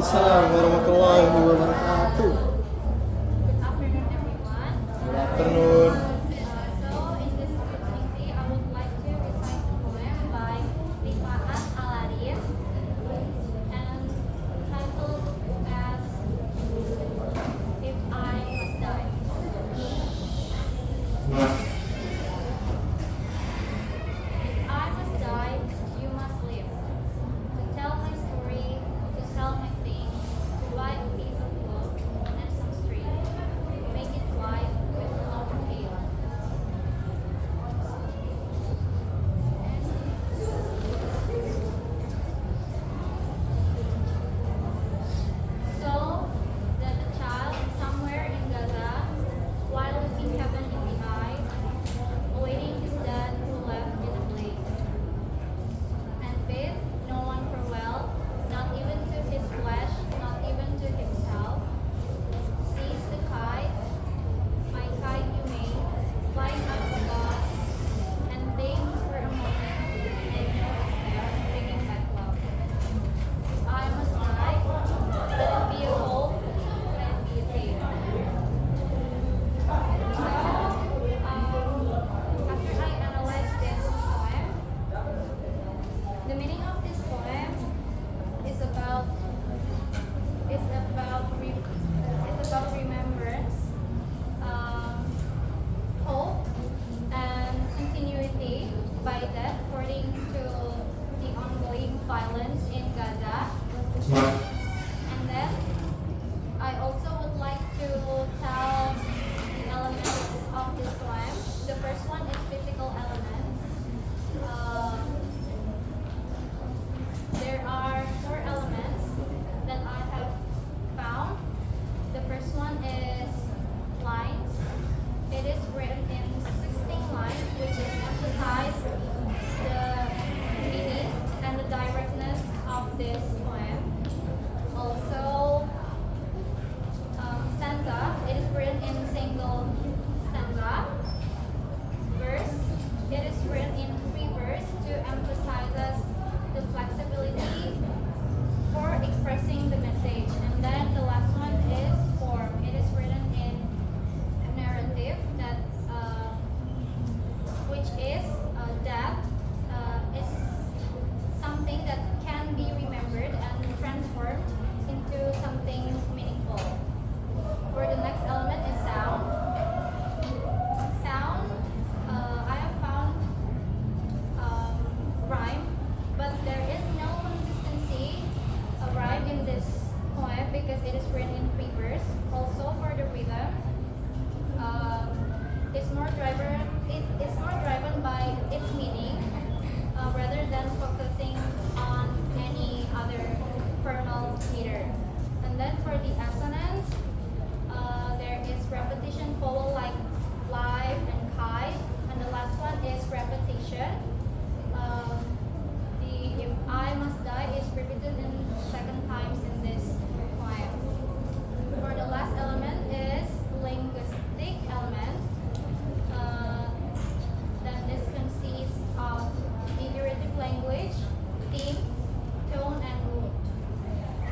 Waalaikumsalam warahmatullahi wabarakatuh. Good afternoon, everyone. Good afternoon. So, in this opportunity, I would like to recite a poem by Rifa'at Al-Arif and titled as If I Must Die. If I must die, you must live. To tell my story, to sell my things, to buy a piece of book and some string, make it wide with a long tail. So that the child somewhere in Gaza, while looking heaven in the eye, awaiting his dad who left in a blaze, and bid no one farewell, not even to his flesh, not even to himself, seized the kite, my kite you made, flying up above, and things for a moment, and no despair, bringing back love. If I must die, let it be a hope, let it be a tale. So, after I analyze this poem, the meaning of this poem is about remembrance, hope, and continuity by that according to the ongoing violence in Gaza. And then I also would like to tell the elements of this poem. The first one is physical elements. There are four elements that I have found. The first one is lines. It is written in 16 lines, which is emphasize the meaning and the directness of this poem. Also, stanza. It is written in single stanza. Verse. It is written in three verse to emphasize the flexibility for expressing the message. And then the last one is form. It is written in a narrative that which is that is something that can be remembered and transformed into something meaningful. For the next element is sound. Sound, I have found rhyme, but there is no consistency of rhyme in this poem because it is written in free verse. Also for the rhythm, it's more driven by its meaning rather than focusing on any other formal meter. And then for the assonance, there is repetition vowel like live and kite, and the last one is repetition. The if I must die is repeated in second times in this poem. For the last element is linguistic element. Then this consists of figurative language, theme, tone, and mood.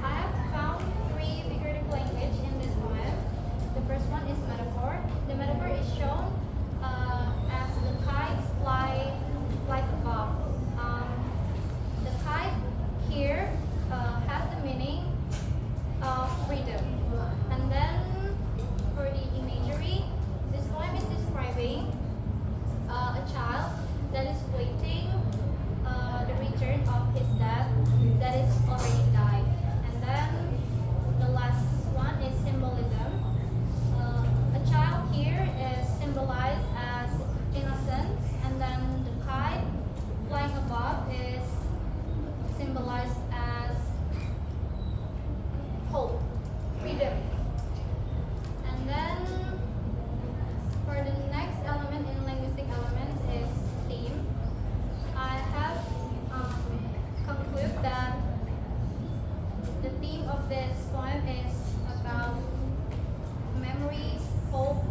I have found three figurative language in this poem. The first one is metaphor. The metaphor is shown as the kites flies above. The kite here has the meaning of freedom. And then for the imagery, this poem is describing a child that is waiting the return of his dad that is already died. And then the last one is symbolism. A child here is symbolized as innocence, and then the kite flying above is symbolized as hope, freedom. And then for the next element in linguistic elements is theme. I have concluded that the theme of this poem is about memory, hope,